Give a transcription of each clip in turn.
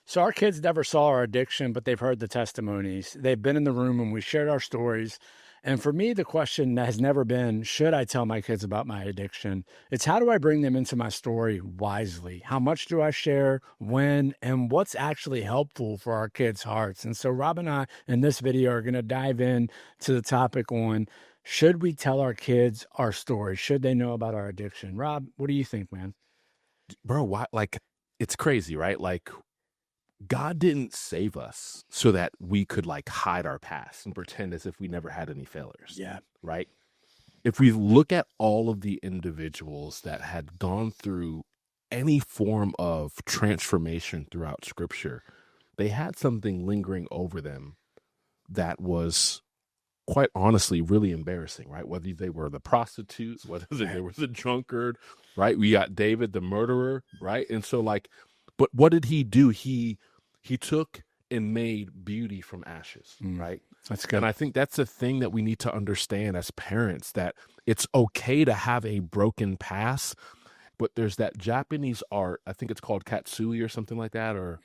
So our kids never saw our addiction, but they've heard the testimonies. They've been in the room and we shared our stories. And for me, the question has never been, should I tell my kids about my addiction? It's how do I bring them into my story wisely? How much do I share? When? And what's actually helpful for our kids' hearts? And so Rob and I in this video are going to dive in to the topic on, should we tell our kids our story? Should they know about our addiction? Rob, what do you think, man? Bro, why? Like, it's crazy, right? Like, God didn't save us so that we could like hide our past and pretend as if we never had any failures. Yeah. Right. If we look at all of the individuals that had gone through any form of transformation throughout Scripture, they had something lingering over them that was quite honestly really embarrassing, right? Whether they were the prostitutes, whether they were the drunkard, right? We got David, the murderer, right? And so like, but what did he do? He took and made beauty from ashes, right? That's good. And I think that's a thing that we need to understand as parents, that it's okay to have a broken past, but there's that Japanese art, I think it's called Kintsugi or something like that. Or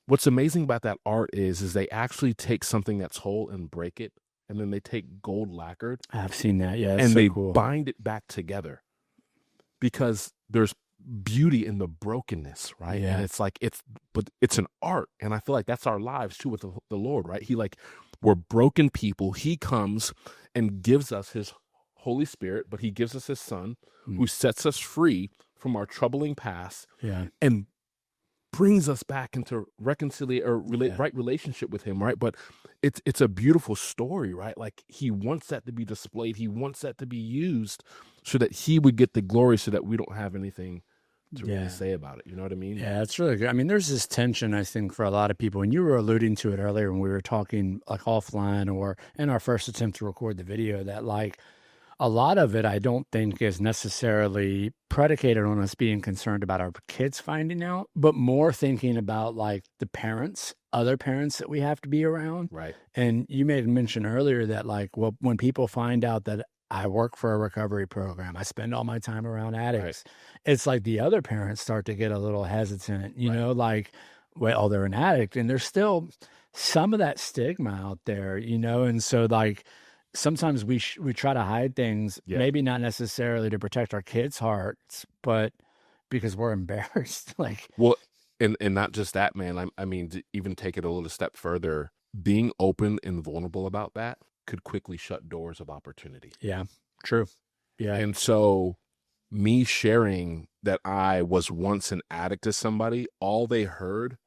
what's amazing about that art is they actually take something that's whole and break it, and then they take gold lacquered. I've seen that. Yeah. And so they cool. bind it back together because there's beauty in the brokenness, right? Yeah. And it's like, but it's an art. And I feel like that's our lives too with the Lord, right? We're broken people. He comes and gives us his Holy Spirit, but he gives us his Son who sets us free from our troubling past and brings us back into right relationship with him, right? But it's a beautiful story, right? Like he wants that to be displayed. He wants that to be used so that he would get the glory, so that we don't have anything to really say about it. You know what I mean? Yeah, it's really good. I mean, there's this tension, I think, for a lot of people. And you were alluding to it earlier when we were talking like offline or in our first attempt to record the video, that like a lot of it, I don't think is necessarily predicated on us being concerned about our kids finding out, but more thinking about like the parents, other parents that we have to be around. Right. And you made mention earlier that like, well, when people find out that I work for a recovery program, I spend all my time around addicts, it's like the other parents start to get a little hesitant, you know, like, well, they're an addict, and there's still some of that stigma out there, you know? And so like, sometimes we try to hide things, maybe not necessarily to protect our kids' hearts, but because we're embarrassed. Like, well, and not just that, man. I mean, to even take it a little step further, being open and vulnerable about that could quickly shut doors of opportunity. Yeah, true. Yeah. And so me sharing that I was once an addict to somebody, all they heard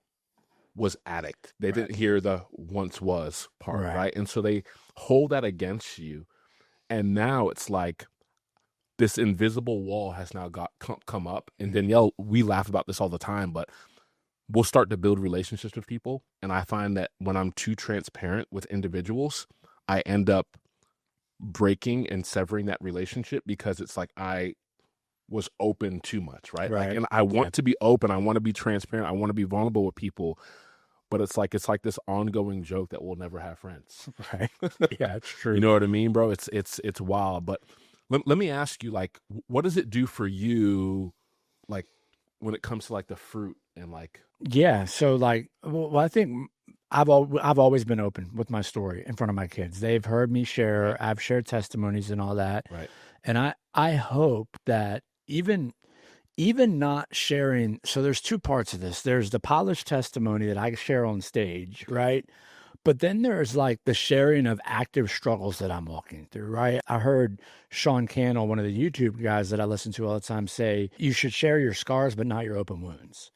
was addict. They didn't hear the once was part, right? And so they hold that against you. And now it's like this invisible wall has now come up. And Danielle, we laugh about this all the time, but we'll start to build relationships with people. And I find that when I'm too transparent with individuals, I end up breaking and severing that relationship, because it's like I was open too much, right? Like, and I want to be open. I want to be transparent. I want to be vulnerable with people. But it's like this ongoing joke that we'll never have friends. Right. Yeah, it's true. You know what I mean, bro? It's wild. But let me ask you, like, what does it do for you, like, when it comes to like the fruit and like? Yeah. So like, well, I think I've always been open with my story in front of my kids. They've heard me share. I've shared testimonies and all that. Right. And I hope that even not sharing. So there's two parts of this. There's the polished testimony that I share on stage, right? But then there's like the sharing of active struggles that I'm walking through, right? I heard Sean Cannell, one of the YouTube guys that I listen to all the time, say, you should share your scars, but not your open wounds.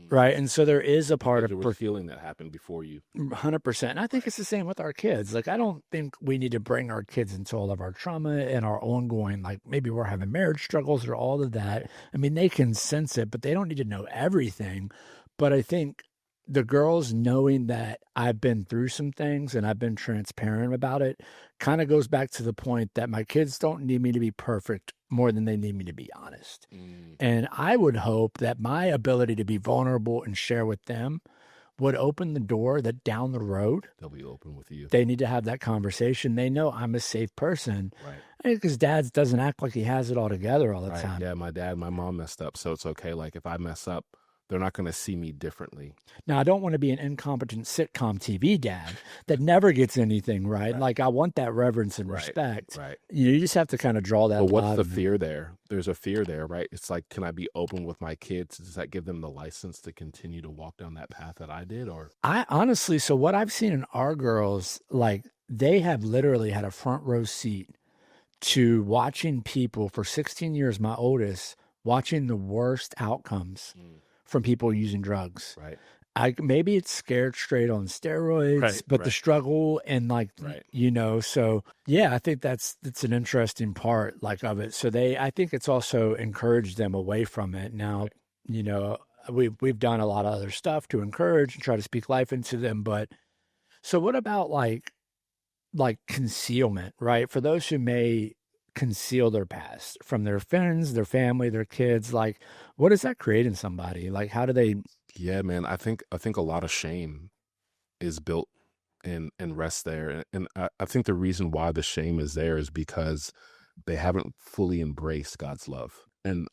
Right. And so there is a part of feeling that happened before you. 100%. And I think it's the same with our kids. Like, I don't think we need to bring our kids into all of our trauma and our ongoing, like maybe we're having marriage struggles or all of that. I mean, they can sense it, but they don't need to know everything. But I think the girls knowing that I've been through some things and I've been transparent about it kind of goes back to the point that my kids don't need me to be perfect more than they need me to be honest. And I would hope that my ability to be vulnerable and share with them would open the door that down the road, they'll be open with you. They need to have that conversation. They know I'm a safe person. Right. Because dad doesn't act like he has it all together all the time. Yeah, my mom messed up, so it's okay. Like, if I mess up, they're not going to see me differently. Now, I don't want to be an incompetent sitcom TV dad that never gets anything right. Like, I want that reverence and respect. Right. You just have to kind of draw that But what's line. the fear there? There's a fear there, right? It's like, can I be open with my kids? Does that give them the license to continue to walk down that path that I did? Or I honestly, so what I've seen in our girls, like, they have literally had a front row seat to watching people for 16 years, my oldest, watching the worst outcomes from people using drugs. Right. Maybe it's scared straight on steroids, but the struggle and like, so yeah, I think that's an interesting part like of it. So I think it's also encouraged them away from it. Now, we've done a lot of other stuff to encourage and try to speak life into them. But so what about like concealment, right? For those who may conceal their past from their friends, their family, their kids, like what does that create in somebody? Like how do they? Yeah, man, I think a lot of shame is built and rests there. And I think the reason why the shame is there is because they haven't fully embraced God's love. And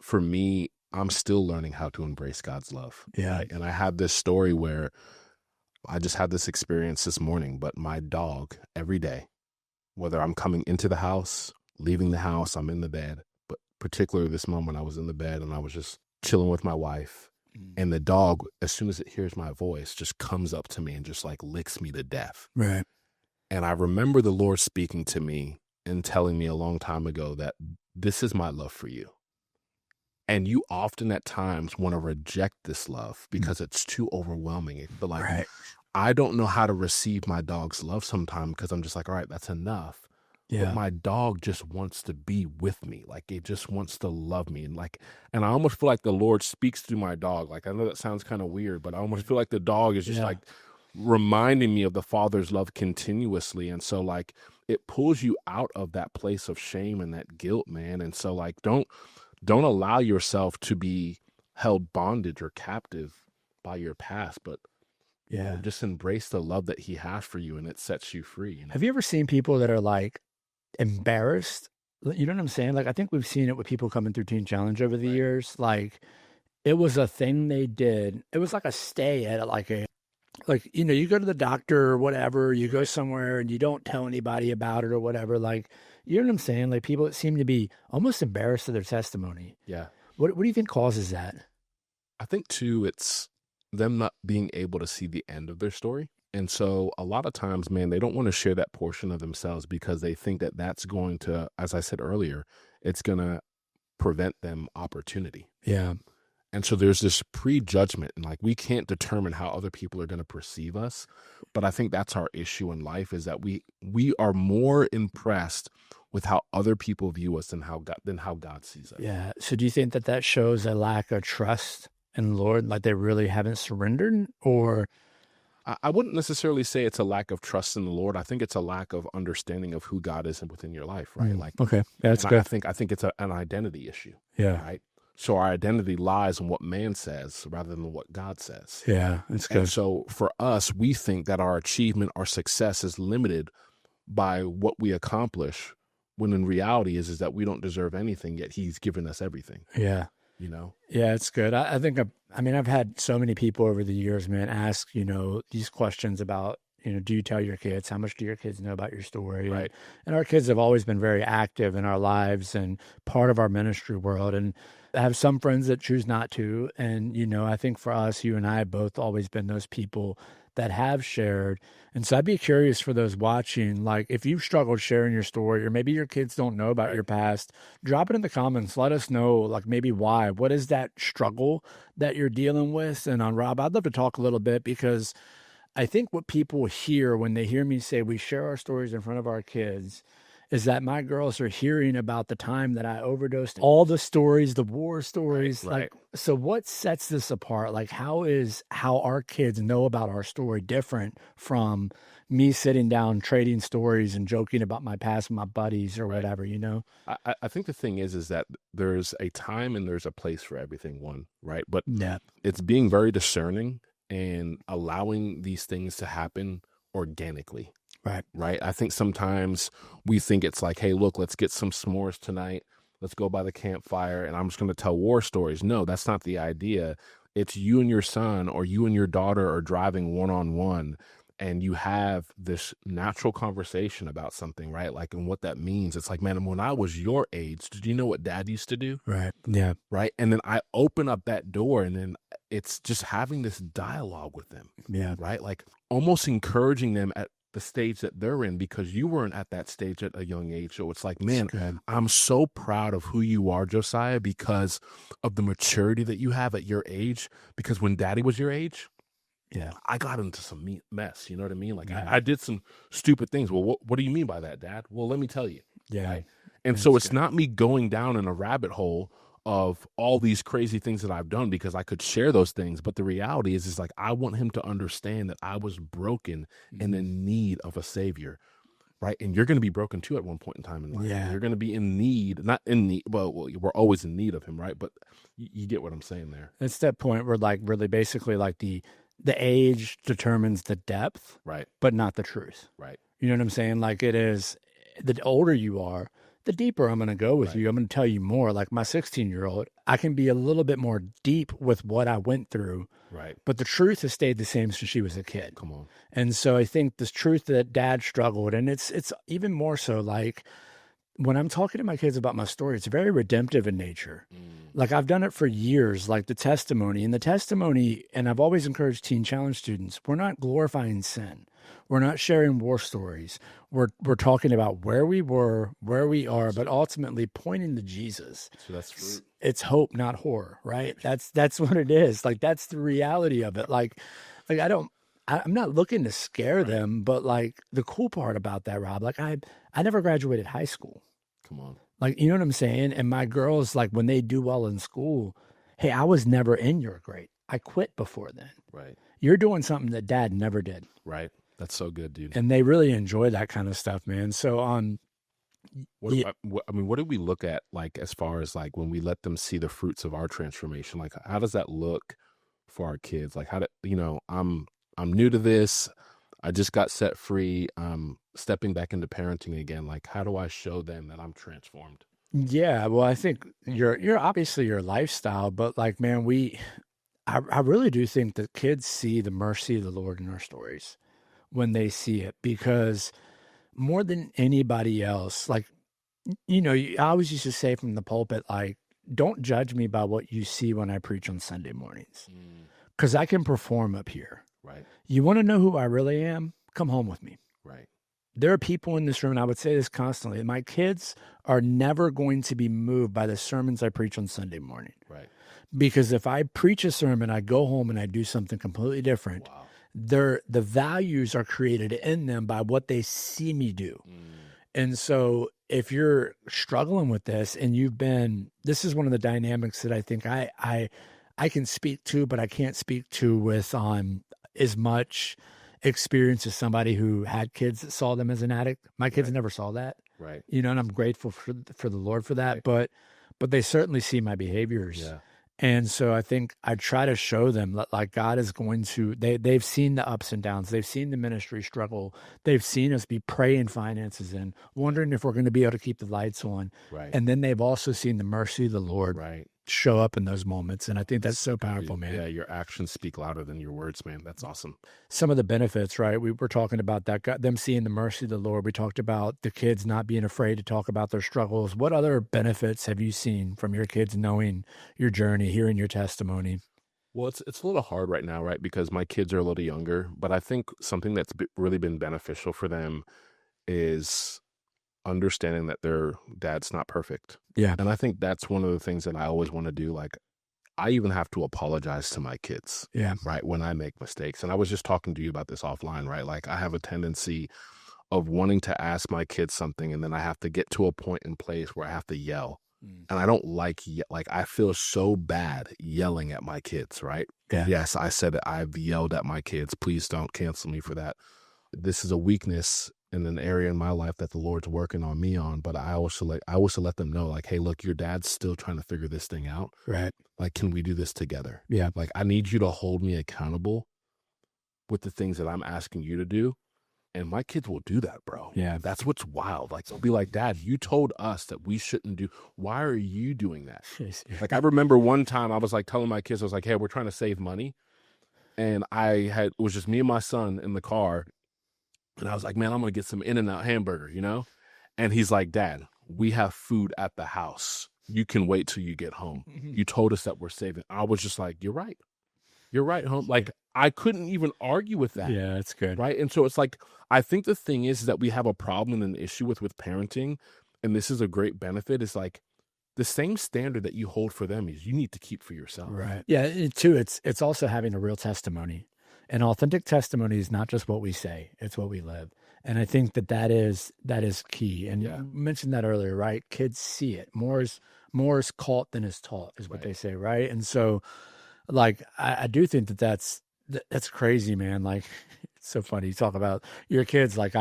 for me, I'm still learning how to embrace God's love. Yeah. Right? And I have this story where I just had this experience this morning, but my dog every day, whether I'm coming into the house, leaving the house, I'm in the bed, but particularly this moment, I was in the bed and I was just chilling with my wife. And the dog, as soon as it hears my voice, just comes up to me and just like licks me to death. Right. And I remember the Lord speaking to me and telling me a long time ago that this is my love for you. And you often at times want to reject this love because it's too overwhelming. But like, I don't know how to receive my dog's love sometimes because I'm just like, all right, that's enough. Yeah. But my dog just wants to be with me. Like it just wants to love me. And I almost feel like the Lord speaks through my dog. Like I know that sounds kind of weird, but I almost feel like the dog is just like reminding me of the Father's love continuously. And so like it pulls you out of that place of shame and that guilt, man. And so like don't allow yourself to be held bondage or captive by your past, but just embrace the love that He has for you and it sets you free. Have you ever seen people that are like embarrassed? You know what I'm saying? Like, I think we've seen it with people coming through Teen Challenge over the years. Like, it was a thing they did. It was like a stay at you go to the doctor or whatever, you go somewhere and you don't tell anybody about it or whatever. Like, you know what I'm saying? Like, people that seem to be almost embarrassed of their testimony. Yeah. What do you think causes that? I think too, it's them not being able to see the end of their story. And so a lot of times, man, they don't want to share that portion of themselves because they think that that's going to, as I said earlier, it's going to prevent them opportunity. Yeah. And so there's this prejudgment and like we can't determine how other people are going to perceive us. But I think that's our issue in life is that we are more impressed with how other people view us than how God sees us. Yeah. So do you think that shows a lack of trust in the Lord? Like they really haven't surrendered? Or I wouldn't necessarily say it's a lack of trust in the Lord. I think it's a lack of understanding of who God is within your life, right? Like, okay, yeah, that's good. I think it's an identity issue. Yeah. Right. So our identity lies in what man says rather than what God says. Yeah, that's good. And so for us, we think that our achievement, our success is limited by what we accomplish, when in reality is that we don't deserve anything, yet He's given us everything. Yeah. You know? Yeah, it's good. I think, I've had so many people over the years, man, ask, these questions about, do you tell your kids? How much do your kids know about your story? Right. And our kids have always been very active in our lives and part of our ministry world. And I have some friends that choose not to. And, I think for us, you and I have both always been those people that have shared. And so I'd be curious for those watching, like if you've struggled sharing your story or maybe your kids don't know about your past, drop it in the comments. Let us know, like maybe why. What is that struggle that you're dealing with? And on Rob, I'd love to talk a little bit because I think what people hear when they hear me say we share our stories in front of our kids is that my girls are hearing about the time that I overdosed, all the stories, the war stories. Right. Like, so what sets this apart? Like, how our kids know about our story different from me sitting down, trading stories and joking about my past with my buddies or whatever, I think the thing is that there's a time and there's a place for everything, right? But it's being very discerning and allowing these things to happen organically. Right. I think sometimes we think it's like, hey, look, let's get some s'mores tonight. let's go by the campfire and I'm just going to tell war stories. No, that's not the idea. It's you and your son or you and your daughter are driving one-on-one and you have this natural conversation about something, right? Like, and what that means. It's like, man, when I was your age, did you know what dad used to do? Right. Yeah. Right. And then I open up that door and then it's just having this dialogue with them. Yeah. Right. Like almost encouraging them at the stage that they're in, because you weren't at that stage at a young age. So it's like, man, I'm so proud of who you are, Josiah, because of the maturity that you have at your age. Because when daddy was your age, I got into some mess. You know what I mean? Like I did some stupid things. Well, what do you mean by that, Dad? Well, let me tell you. Yeah. Right? And so it's not me going down in a rabbit hole of all these crazy things that I've done, because I could share those things. But the reality is like, I want him to understand that I was broken and in need of a savior. Right. And you're going to be broken too at one point in time in life. Yeah. You're going to be in need, not in need. Well, we're always in need of him. Right. But you get what I'm saying there. It's that point where like really basically like the age determines the depth. Right. But not the truth. Right. You know what I'm saying? Like it is, the older you are, the deeper I'm going to go with you. I'm going to tell you more. Like my 16-year-old, I can be a little bit more deep with what I went through. Right. But the truth has stayed the same since she was a kid. Come on. And so I think this truth that dad struggled, and it's even more so like when I'm talking to my kids about my story, it's very redemptive in nature. Like I've done it for years, like the testimony, and I've always encouraged Teen Challenge students, we're not glorifying sin. We're not sharing war stories. We're talking about where we were, where we are, but ultimately pointing to Jesus. So that's fruit. It's hope, not horror, right? That's what it is. Like that's the reality of it. Like I'm not looking to scare them, but like the cool part about that, Rob, like I never graduated high school. Come on. Like, you know what I'm saying? And my girls, like when they do well in school, hey, I was never in your grade. I quit before then. Right. You're doing something that dad never did. Right. That's so good, dude. And they really enjoy that kind of stuff, man. So what do we look at, like, as far as like when we let them see the fruits of our transformation? Like, how does that look for our kids? Like, I'm new to this. I just got set free. Stepping back into parenting again. Like, how do I show them that I'm transformed? Yeah, well, I think you're obviously your lifestyle, but like, man, I really do think that kids see the mercy of the Lord in our stories when they see it, because more than anybody else, like, I always used to say from the pulpit, like, don't judge me by what you see when I preach on Sunday mornings, because I can perform up here. Right. You want to know who I really am? Come home with me. Right. There are people in this room, and I would say this constantly, my kids are never going to be moved by the sermons I preach on Sunday morning. Right. Because if I preach a sermon, I go home and I do something completely different, the values are created in them by what they see me do. And so if you're struggling with this and this is one of the dynamics that I think I can speak to, but I can't speak to with as much experience as somebody who had kids that saw them as an addict. My kids never saw that. Right. And I'm grateful for the Lord for that, but they certainly see my behaviors. Yeah. And so I think I try to show them that like God is going to, they've seen the ups and downs. They've seen the ministry struggle. They've seen us be praying finances and wondering if we're going to be able to keep the lights on. Right. And then they've also seen the mercy of the Lord show up in those moments. And I think that's so powerful, man. Yeah, your actions speak louder than your words, man. That's awesome. Some of the benefits, right? We were talking about that, them seeing the mercy of the Lord. We talked about the kids not being afraid to talk about their struggles. What other benefits have you seen from your kids knowing your journey, hearing your testimony? Well, it's a little hard right now, right? Because my kids are a little younger, but I think something that's really been beneficial for them is understanding that their dad's not perfect. Yeah. And I think that's one of the things that I always want to do. Like, I even have to apologize to my kids. Yeah. Right. When I make mistakes. And I was just talking to you about this offline, right? Like, I have a tendency of wanting to ask my kids something, and then I have to get to a point in place where I have to yell. And I don't like I feel so bad yelling at my kids, right? Yeah. Yes, I said it. I've yelled at my kids. Please don't cancel me for that. This is a weakness in an area in my life that the Lord's working on me on, but I also let them know, like, hey, look, your dad's still trying to figure this thing out. Right. Like, can we do this together? Yeah. Like, I need you to hold me accountable with the things that I'm asking you to do, And my kids will do that, bro. Yeah. That's what's wild. Like, they'll be like, Dad, you told us that we shouldn't do. Why are you doing that? Like, I remember one time I was like telling my kids, I was like, hey, we're trying to save money. And it was just me and my son in the car. And I was like, man, I'm going to get some In-N-Out hamburger, you know? And he's like, Dad, we have food at the house. You can wait till you get home. You told us that we're saving. I was just like, you're right. You're right, home. Like, I couldn't even argue with that. Yeah, that's good. Right. And so it's like, I think the thing is that we have a problem and an issue with parenting. And this is a great benefit. Is like the same standard that you hold for them is you need to keep for yourself. Right. Yeah. Too, it's also having a real testimony. An authentic testimony is not just what we say, it's what we live. And I think that is key. And you mentioned that earlier, right? Kids see it. More is caught than is taught is what they say, right? And so, like, I do think that's crazy, man. Like, it's so funny. You talk about your kids, like,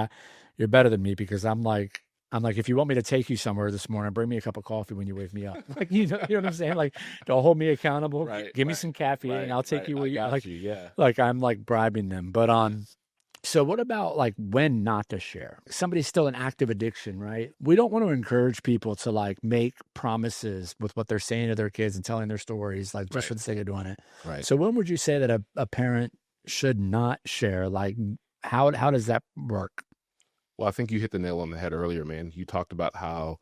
you're better than me because I'm like, if you want me to take you somewhere this morning, bring me a cup of coffee when you wake me up. Like, you know what I'm saying? Like, don't hold me accountable. Give me some caffeine and I'll take you where you like. Like, I'm like bribing them. But so what about like when not to share? Somebody's still in active addiction, right? We don't want to encourage people to like make promises with what they're saying to their kids and telling their stories, like just for the sake of doing it. Right. So when would you say that a parent should not share? Like, how does that work? Well, I think you hit the nail on the head earlier, man. You talked about how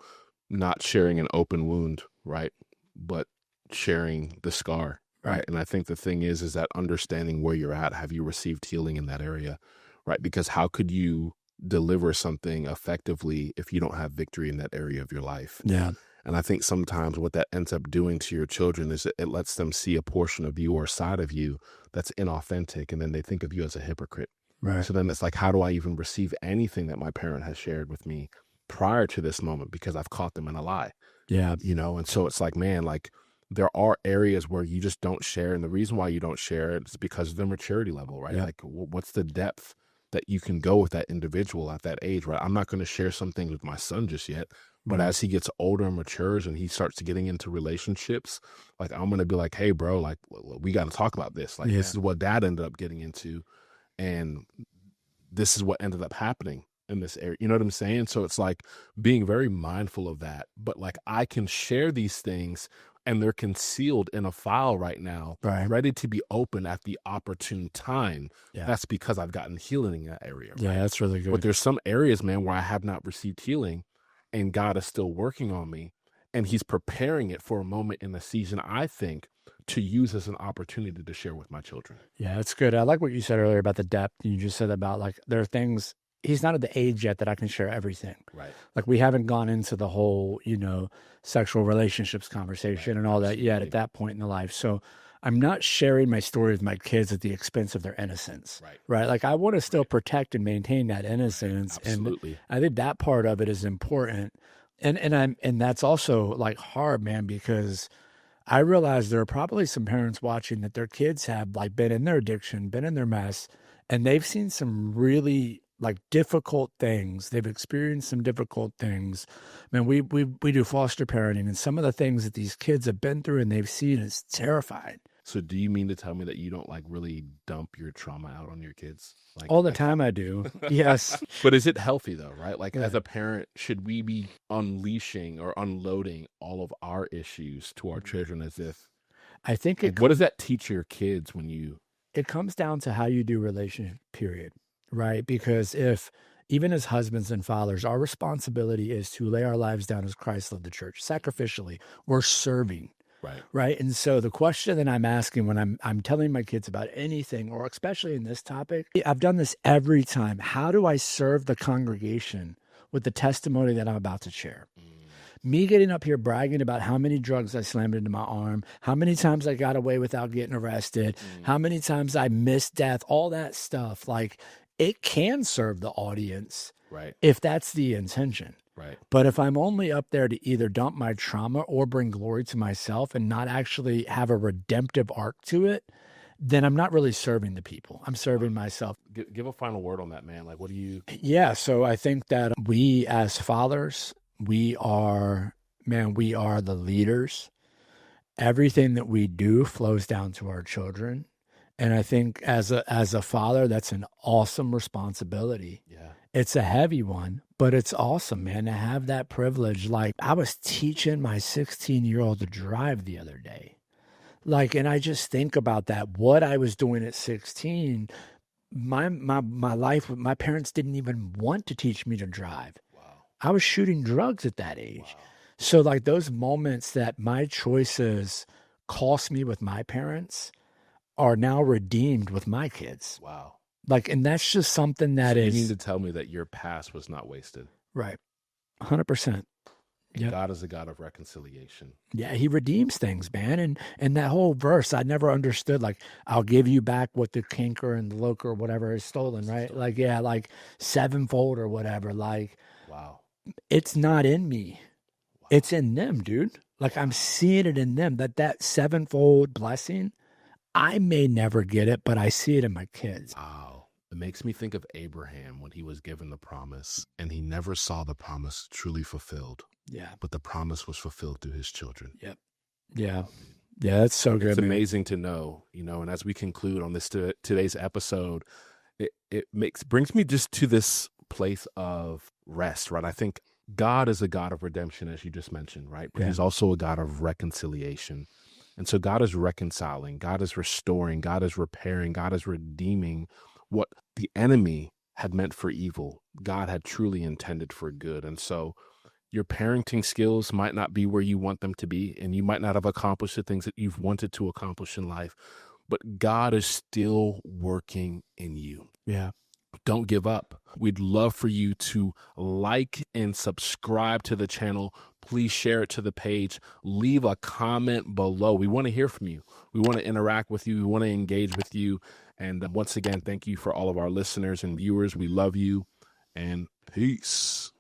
not sharing an open wound, right? But sharing the scar, right? And I think the thing is that understanding where you're at. Have you received healing in that area? Right. Because how could you deliver something effectively if you don't have victory in that area of your life? Yeah. And I think sometimes what that ends up doing to your children is it lets them see a portion of you or a side of you that's inauthentic. And then they think of you as a hypocrite. Right. So then it's like, how do I even receive anything that my parent has shared with me prior to this moment? Because I've caught them in a lie. Yeah. You know, and so it's like, man, like there are areas where you just don't share. And the reason why you don't share it is because of the maturity level, right? Yeah. Like, what's the depth that you can go with that individual at that age, right? I'm not going to share some things with my son just yet, but as he gets older and matures and he starts getting into relationships, like I'm going to be like, hey, bro, like we got to talk about this. Like this is what dad ended up getting into. And this is what ended up happening in this area. You know what I'm saying? So it's like being very mindful of that. But like I can share these things and they're concealed in a file right now, ready to be open at the opportune time. Yeah. That's because I've gotten healing in that area. Right? Yeah, that's really good. But there's some areas, man, where I have not received healing and God is still working on me and he's preparing it for a moment in the season, I think, to use as an opportunity to share with my children. Yeah, that's good. I like what you said earlier about the depth. You just said about like there are things, he's not at the age yet that I can share everything. Right. Like we haven't gone into the whole, sexual relationships conversation and all that yet at that point in the life. So I'm not sharing my story with my kids at the expense of their innocence. Right. Like I want to still protect and maintain that innocence. Absolutely. And I think that part of it is important. And that's also like hard, man, because I realize there are probably some parents watching that their kids have like been in their addiction, been in their mess, and they've seen some really like difficult things. They've experienced some difficult things. Man, we do foster parenting, and some of the things that these kids have been through and they've seen is terrifying. So do you mean to tell me that you don't like really dump your trauma out on your kids? Like all the time I do. Yes. But is it healthy though, right? Like as a parent, should we be unleashing or unloading all of our issues to our children as if I think what does that teach your kids when you it comes down to how you do relationship, period. Right? Because if even as husbands and fathers, our responsibility is to lay our lives down as Christ led the church, sacrificially. We're serving. Right. And so the question that I'm asking when I'm telling my kids about anything, or especially in this topic, I've done this every time. How do I serve the congregation with the testimony that I'm about to share? Me getting up here bragging about how many drugs I slammed into my arm, how many times I got away without getting arrested, how many times I missed death, all that stuff. Like it can serve the audience if that's the intention. Right. But if I'm only up there to either dump my trauma or bring glory to myself and not actually have a redemptive arc to it, then I'm not really serving the people. I'm serving myself. Give a final word on that, man. Like, what do you? Yeah. So I think that we as fathers, we are the leaders. Everything that we do flows down to our children. And I think as a father, that's an awesome responsibility. Yeah. It's a heavy one, but it's awesome, man, to have that privilege. Like I was teaching my 16-year-old to drive the other day. Like, and I just think about that, what I was doing at 16. My life, my parents didn't even want to teach me to drive. Wow. I was shooting drugs at that age. Wow. So like those moments that my choices cost me with my parents are now redeemed with my kids. Wow. Like, and that's just something that So is. you mean to tell me that your past was not wasted? Right. 100%. Yeah. God is a God of reconciliation. Yeah, he redeems things, man. And that whole verse, I never understood, like, I'll give you back what the canker and the locust or whatever is stolen, right? Like, yeah, like sevenfold or whatever. Like, wow. It's not in me. Wow. It's in them, dude. Like, I'm seeing it in them, that sevenfold blessing, I may never get it, but I see it in my kids. Wow. It makes me think of Abraham when he was given the promise and he never saw the promise truly fulfilled. Yeah. But the promise was fulfilled through his children. Yep. Yeah. Yeah, that's so good. It's amazing to know, and as we conclude on this today's episode, it brings me just to this place of rest, right? I think God is a God of redemption, as you just mentioned, right? But he's also a God of reconciliation. And so God is reconciling, God is restoring, God is repairing, God is redeeming what the enemy had meant for evil. God had truly intended for good. And so your parenting skills might not be where you want them to be, and you might not have accomplished the things that you've wanted to accomplish in life, but God is still working in you. Yeah. Don't give up. We'd love for you to like and subscribe to the channel. Please share it to the page. Leave a comment below. We want to hear from you. We want to interact with you. We want to engage with you. And once again, thank you for all of our listeners and viewers. We love you, and peace.